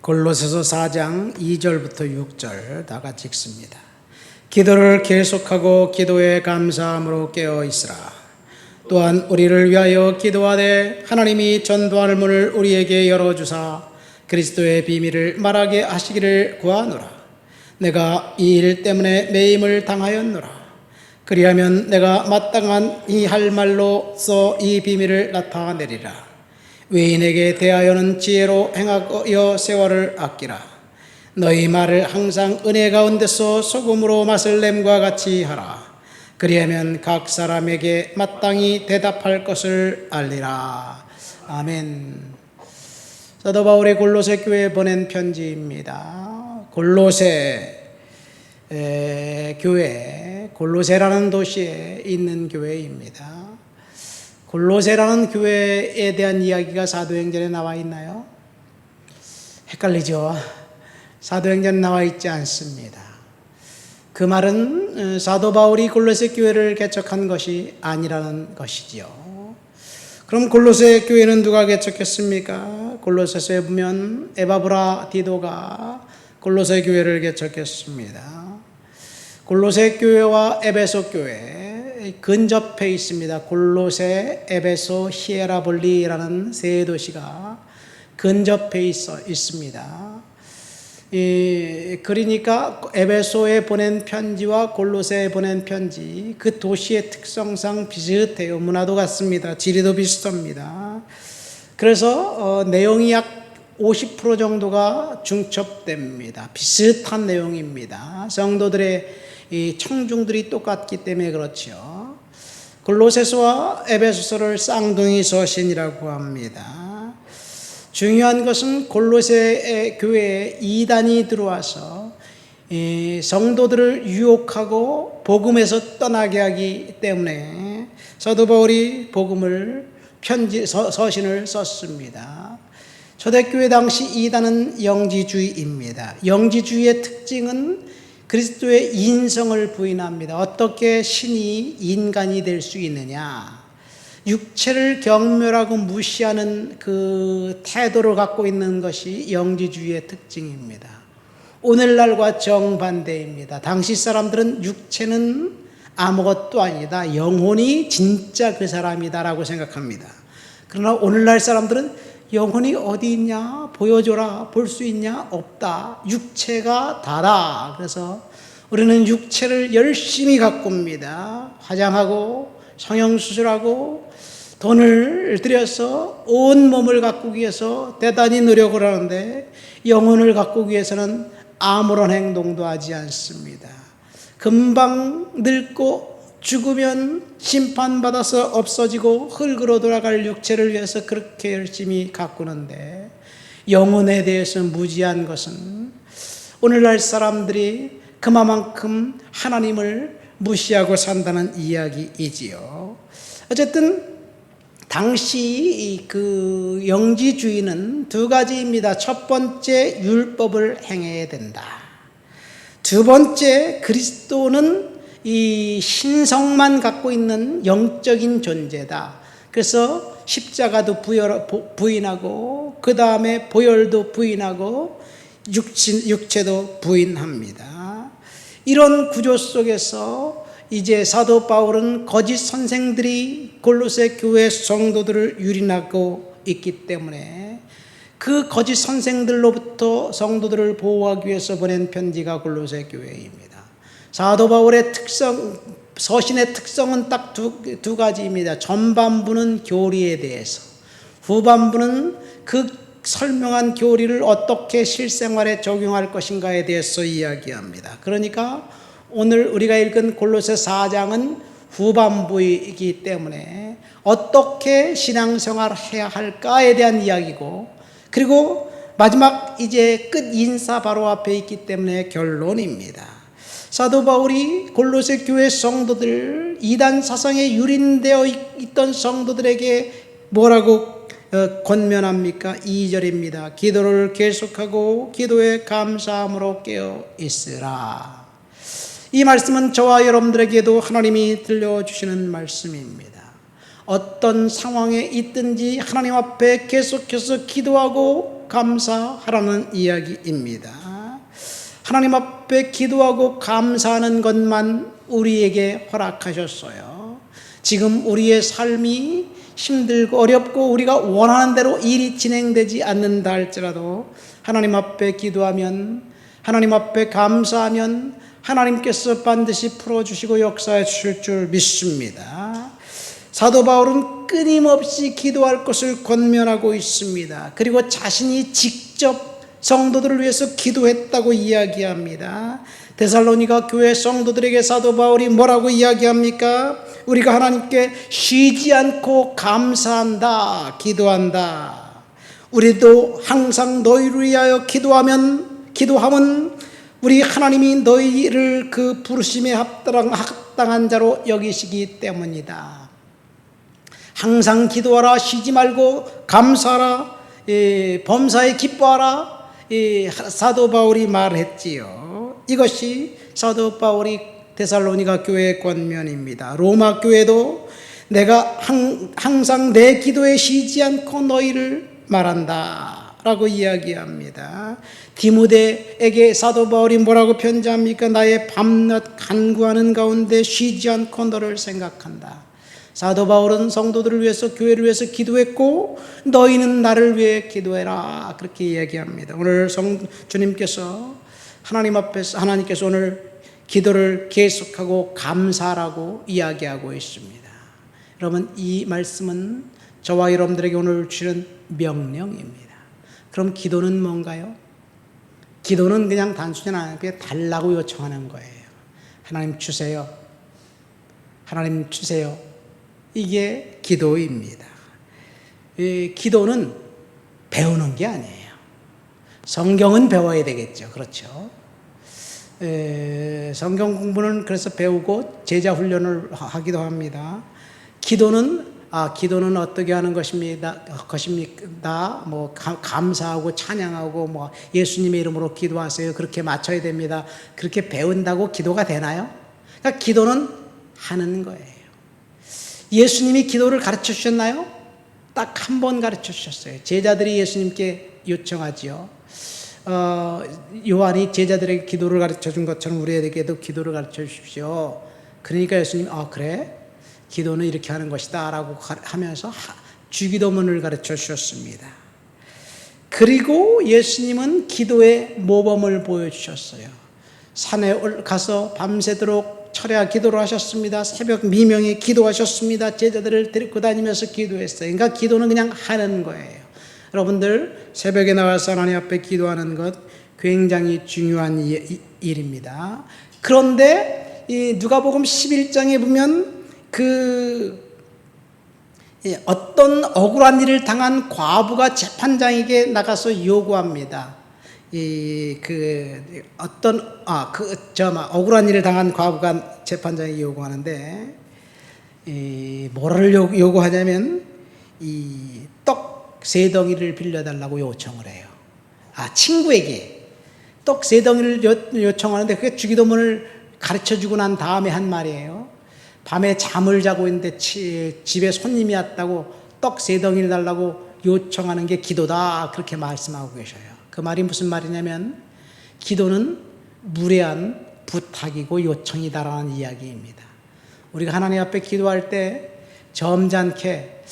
골로새서 4장 2절부터 6절 다 같이 읽습니다. 기도를 계속하고 기도에 감사함으로 깨어 있으라. 또한 우리를 위하여 기도하되 하나님이 전도할 문을 우리에게 열어주사 그리스도의 비밀을 말하게 하시기를 구하노라. 내가 이 일 때문에 매임을 당하였노라. 그리하면 내가 마땅한 이 할 말로써 이 비밀을 나타내리라. 외인에게 대하여는 지혜로 행하여 세월을 아끼라. 너희 말을 항상 은혜 가운데서 소금으로 맛을 냄과 같이 하라. 그리하면 각 사람에게 마땅히 대답할 것을 알리라. 아멘. 사도 바울이 골로새 교회에 보낸 편지입니다. 골로새 교회, 골로새라는 도시에 있는 교회입니다. 골로새라는 교회에 대한 이야기가 사도행전에 나와 있나요? 헷갈리죠? 사도행전에 나와 있지 않습니다. 그 말은 사도 바울이 골로새 교회를 개척한 것이 아니라는 것이지요. 그럼 골로새 교회는 누가 개척했습니까? 골로새서에 보면 에바브라 디도가 골로새 교회를 개척했습니다. 골로새 교회와 에베소 교회 근접해 있습니다. 골로새, 에베소, 히에라볼리라는 세 도시가 근접해 있습니다. 그러니까 에베소에 보낸 편지와 골로새에 보낸 편지, 그 도시의 특성상 비슷해요. 문화도 같습니다. 지리도 비슷합니다. 그래서 내용이 약 50% 정도가 중첩됩니다. 비슷한 내용입니다. 성도들의 이 청중들이 똑같기 때문에 그렇죠. 골로새서와 에베소서를 쌍둥이 서신이라고 합니다. 중요한 것은 골로새 교회에 이단이 들어와서 성도들을 유혹하고 복음에서 떠나게 하기 때문에 사도 바울이 복음을 서신을 썼습니다. 초대교회 당시 이단은 영지주의입니다. 영지주의의 특징은 그리스도의 인성을 부인합니다. 어떻게 신이 인간이 될 수 있느냐? 육체를 경멸하고 무시하는 그 태도를 갖고 있는 것이 영지주의의 특징입니다. 오늘날과 정반대입니다. 당시 사람들은 육체는 아무것도 아니다. 영혼이 진짜 그 사람이다라고 생각합니다. 그러나 오늘날 사람들은 영혼이 어디 있냐? 보여줘라. 볼 수 있냐? 없다. 육체가 다다. 그래서 우리는 육체를 열심히 가꿉니다. 화장하고 성형수술하고 돈을 들여서 온 몸을 가꾸기 위해서 대단히 노력을 하는데 영혼을 가꾸기 위해서는 아무런 행동도 하지 않습니다. 금방 늙고 죽으면 심판받아서 없어지고 흙으로 돌아갈 육체를 위해서 그렇게 열심히 가꾸는데 영혼에 대해서 무지한 것은 오늘날 사람들이 그만큼 하나님을 무시하고 산다는 이야기이지요. 어쨌든 당시 그 영지주의는 두 가지입니다. 첫 번째, 율법을 행해야 된다. 두 번째, 그리스도는 이 신성만 갖고 있는 영적인 존재다. 그래서 십자가도 부인하고 그 다음에 보혈도 부인하고 육체도 부인합니다. 이런 구조 속에서 이제 사도 바울은 거짓 선생들이 골로새 교회 성도들을 유린하고 있기 때문에 그 거짓 선생들로부터 성도들을 보호하기 위해서 보낸 편지가 골로새 교회입니다. 사도 바울의 서신의 특성은 딱 두 가지입니다. 전반부는 교리에 대해서, 후반부는 그 설명한 교리를 어떻게 실생활에 적용할 것인가에 대해서 이야기합니다. 그러니까 오늘 우리가 읽은 골로새 4장은 후반부이기 때문에 어떻게 신앙생활을 해야 할까에 대한 이야기고, 그리고 마지막 이제 끝 인사 바로 앞에 있기 때문에 결론입니다. 사도 바울이 골로새 교회 성도들, 이단 사상에 유린되어 있던 성도들에게 뭐라고 권면합니까? 2절입니다. 기도를 계속하고 기도에 감사함으로 깨어 있으라. 이 말씀은 저와 여러분들에게도 하나님이 들려주시는 말씀입니다. 어떤 상황에 있든지 하나님 앞에 계속해서 기도하고 감사하라는 이야기입니다. 하나님 앞에 기도하고 감사하는 것만 우리에게 허락하셨어요. 지금 우리의 삶이 힘들고 어렵고 우리가 원하는 대로 일이 진행되지 않는다 할지라도 하나님 앞에 기도하면, 하나님 앞에 감사하면 하나님께서 반드시 풀어주시고 역사해 주실 줄 믿습니다. 사도 바울은 끊임없이 기도할 것을 권면하고 있습니다. 그리고 자신이 직접 성도들을 위해서 기도했다고 이야기합니다. 데살로니가 교회 성도들에게 사도 바울이 뭐라고 이야기합니까? 우리가 하나님께 쉬지 않고 감사한다, 기도한다. 우리도 항상 너희를 위하여 기도함은 우리 하나님이 너희를 그 부르심에 합당한 자로 여기시기 때문이다. 항상 기도하라, 쉬지 말고 감사하라, 범사에 기뻐하라, 사도 바울이 말했지요. 이것이 사도 바울이 데살로니가 교회의 권면입니다. 로마 교회도 내가 항상 내 기도에 쉬지 않고 너희를 말한다 라고 이야기합니다. 디모데에게 사도 바울이 뭐라고 편지합니까? 나의 밤낮 간구하는 가운데 쉬지 않고 너를 생각한다. 사도 바울은 성도들을 위해서, 교회를 위해서 기도했고 너희는 나를 위해 기도해라 그렇게 이야기합니다. 오늘 주님께서 하나님께서 오늘 기도를 계속하고 감사하라고 이야기하고 있습니다. 여러분, 이 말씀은 저와 여러분들에게 오늘 주시는 명령입니다. 그럼 기도는 뭔가요? 기도는 그냥 단순히 하나님께 달라고 요청하는 거예요. 하나님 주세요. 하나님 주세요. 이게 기도입니다. 기도는 배우는 게 아니에요. 성경은 배워야 되겠죠. 그렇죠. 성경 공부는 그래서 배우고 제자 훈련을 하기도 합니다. 기도는 어떻게 하는 것입니다. 뭐 감사하고 찬양하고 뭐 예수님의 이름으로 기도하세요. 그렇게 맞춰야 됩니다. 그렇게 배운다고 기도가 되나요? 그러니까 기도는 하는 거예요. 예수님이 기도를 가르쳐 주셨나요? 딱 한 번 가르쳐 주셨어요. 제자들이 예수님께 요청하지요. 요한이 제자들에게 기도를 가르쳐 준 것처럼 우리에게도 기도를 가르쳐 주십시오. 그러니까 예수님, 그래? 기도는 이렇게 하는 것이다 라고 하면서 주기도문을 가르쳐 주셨습니다. 그리고 예수님은 기도의 모범을 보여주셨어요. 산에 가서 밤새도록 철야 기도를 하셨습니다. 새벽 미명에 기도하셨습니다. 제자들을 데리고 다니면서 기도했어요. 그러니까 기도는 그냥 하는 거예요. 여러분들, 새벽에 나와서 하나님 앞에 기도하는 것 굉장히 중요한 일입니다. 그런데 이 누가복음 11장에 보면 어떤 억울한 일을 당한 과부가 재판장에게 나가서 요구합니다. 억울한 일을 당한 과부가 재판장에게 요구하는데, 뭐를 요구하냐면, 떡 3덩이를 빌려달라고 요청을 해요. 친구에게 떡 3덩이를 요청하는데, 그게 주기도문을 가르쳐 주고 난 다음에 한 말이에요. 밤에 잠을 자고 있는데 집에 손님이 왔다고 떡 3덩이를 달라고 요청하는 게 기도다, 그렇게 말씀하고 계셔요. 그 말이 무슨 말이냐면 기도는 무례한 부탁이고 요청이다라는 이야기입니다. 우리가 하나님 앞에 기도할 때 점잖게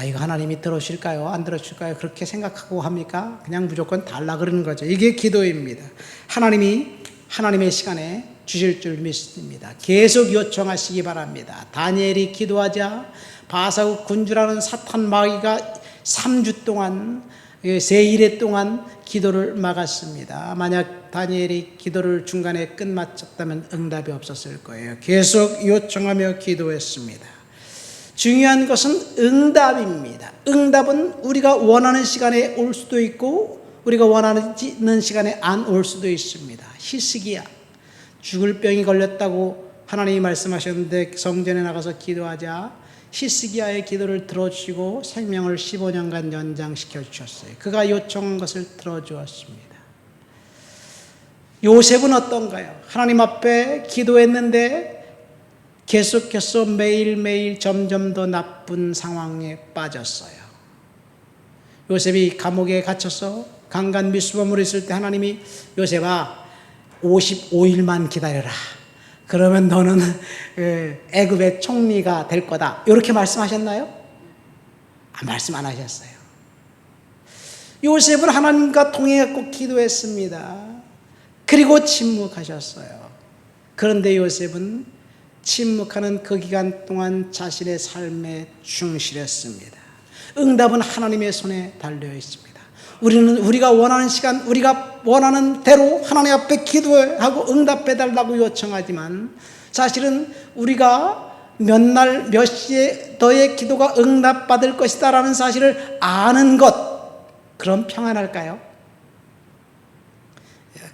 이거 하나님이 들어주실까요? 안 들어주실까요? 그렇게 생각하고 합니까? 그냥 무조건 달라 그러는 거죠. 이게 기도입니다. 하나님이 하나님의 시간에 주실 줄 믿습니다. 계속 요청하시기 바랍니다. 다니엘이 기도하자 바사국 군주라는 사탄 마귀가 3주 동안, 세1회 동안 기도를 막았습니다. 만약 다니엘이 기도를 중간에 끝마쳤다면 응답이 없었을 거예요. 계속 요청하며 기도했습니다. 중요한 것은 응답입니다. 응답은 우리가 원하는 시간에 올 수도 있고 우리가 원하는 시간에 안 올 수도 있습니다. 히스기야, 죽을 병이 걸렸다고 하나님이 말씀하셨는데 성전에 나가서 기도하자 히스기야의 기도를 들어주시고 생명을 15년간 연장시켜 주셨어요. 그가 요청한 것을 들어주었습니다. 요셉은 어떤가요? 하나님 앞에 기도했는데 계속해서 매일매일 점점 더 나쁜 상황에 빠졌어요. 요셉이 감옥에 갇혀서 강간 미수범으로 있을 때 하나님이 요셉아 55일만 기다려라. 그러면 너는 애굽의 총리가 될 거다. 이렇게 말씀하셨나요? 말씀 안 하셨어요. 요셉은 하나님과 통해갖고 기도했습니다. 그리고 침묵하셨어요. 그런데 요셉은 침묵하는 그 기간 동안 자신의 삶에 충실했습니다. 응답은 하나님의 손에 달려 있습니다. 우리가 원하는 시간, 우리가 원하는 대로 하나님 앞에 기도하고 응답해 달라고 요청하지만 사실은 우리가 몇 날, 몇 시에 너의 기도가 응답받을 것이다 라는 사실을 아는 것, 그럼 평안할까요?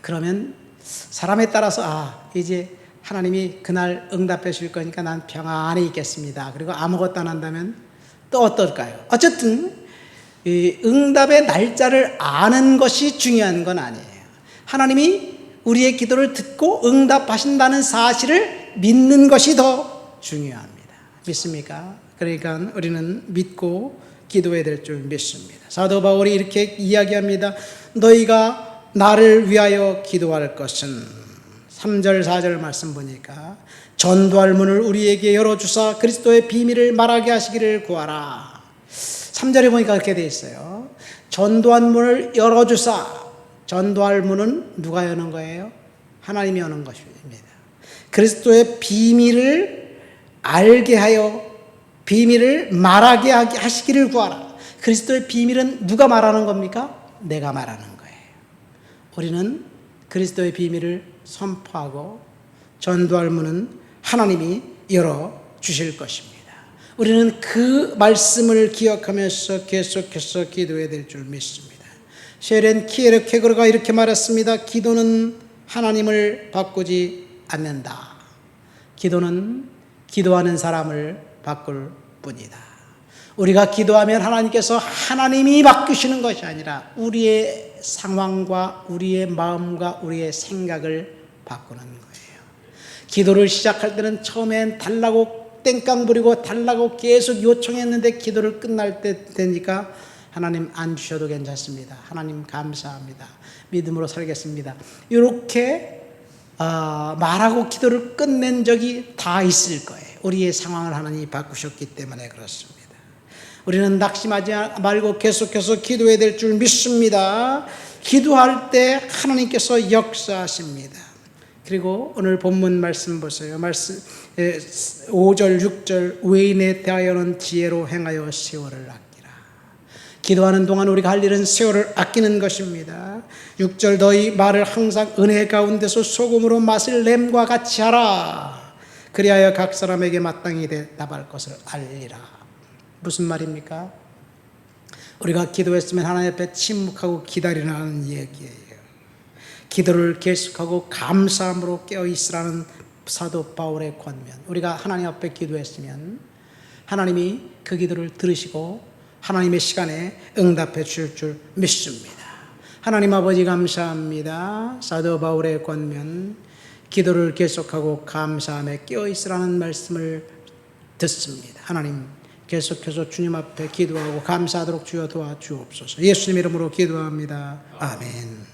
그러면 사람에 따라서 이제 하나님이 그날 응답해 줄 거니까 난 평안히 있겠습니다. 그리고 아무것도 안 한다면 또 어떨까요? 어쨌든 이 응답의 날짜를 아는 것이 중요한 건 아니에요. 하나님이 우리의 기도를 듣고 응답하신다는 사실을 믿는 것이 더 중요합니다. 믿습니까? 그러니까 우리는 믿고 기도해야 될 줄 믿습니다. 사도 바울이 이렇게 이야기합니다. 너희가 나를 위하여 기도할 것은 3절 4절 말씀 보니까 전도할 문을 우리에게 열어주사 그리스도의 비밀을 말하게 하시기를 구하라. 3절에 보니까 그렇게 되어 있어요. 전도한 문을 열어주사. 전도할 문은 누가 여는 거예요? 하나님이 여는 것입니다. 그리스도의 비밀을 알게 하여 비밀을 말하게 하시기를 구하라. 그리스도의 비밀은 누가 말하는 겁니까? 내가 말하는 거예요. 우리는 그리스도의 비밀을 선포하고 전도할 문은 하나님이 열어주실 것입니다. 우리는 그 말씀을 기억하면서 계속해서 기도해야 될 줄 믿습니다. 셰렌 키에르케고르가 이렇게 말했습니다. 기도는 하나님을 바꾸지 않는다. 기도는 기도하는 사람을 바꿀 뿐이다. 우리가 기도하면 하나님께서 하나님이 바꾸시는 것이 아니라 우리의 상황과 우리의 마음과 우리의 생각을 바꾸는 거예요. 기도를 시작할 때는 처음엔 달라고 땡깡 부리고 달라고 계속 요청했는데 기도를 끝날 때 되니까 하나님 안 주셔도 괜찮습니다. 하나님 감사합니다. 믿음으로 살겠습니다. 이렇게 말하고 기도를 끝낸 적이 다 있을 거예요. 우리의 상황을 하나님이 바꾸셨기 때문에 그렇습니다. 우리는 낙심하지 말고 계속해서 기도해야 될 줄 믿습니다. 기도할 때 하나님께서 역사하십니다. 그리고 오늘 본문 말씀 보세요. 5절 6절 외인에 대하여는 지혜로 행하여 세월을 아끼라. 기도하는 동안 우리가 할 일은 세월을 아끼는 것입니다. 6절 너희 말을 항상 은혜 가운데서 소금으로 맛을 램과 같이 하라. 그리하여 각 사람에게 마땅히 대답할 것을 알리라. 무슨 말입니까? 우리가 기도했으면 하나님 앞에 침묵하고 기다리라는 얘기예요. 기도를 계속하고 감사함으로 깨어있으라는 사도 바울의 권면. 우리가 하나님 앞에 기도했으면 하나님이 그 기도를 들으시고 하나님의 시간에 응답해 주실 줄 믿습니다. 하나님 아버지 감사합니다. 사도 바울의 권면, 기도를 계속하고 감사함에 깨어있으라는 말씀을 듣습니다. 하나님 계속해서 주님 앞에 기도하고 감사하도록 주여 도와주옵소서. 예수님 이름으로 기도합니다. 아멘.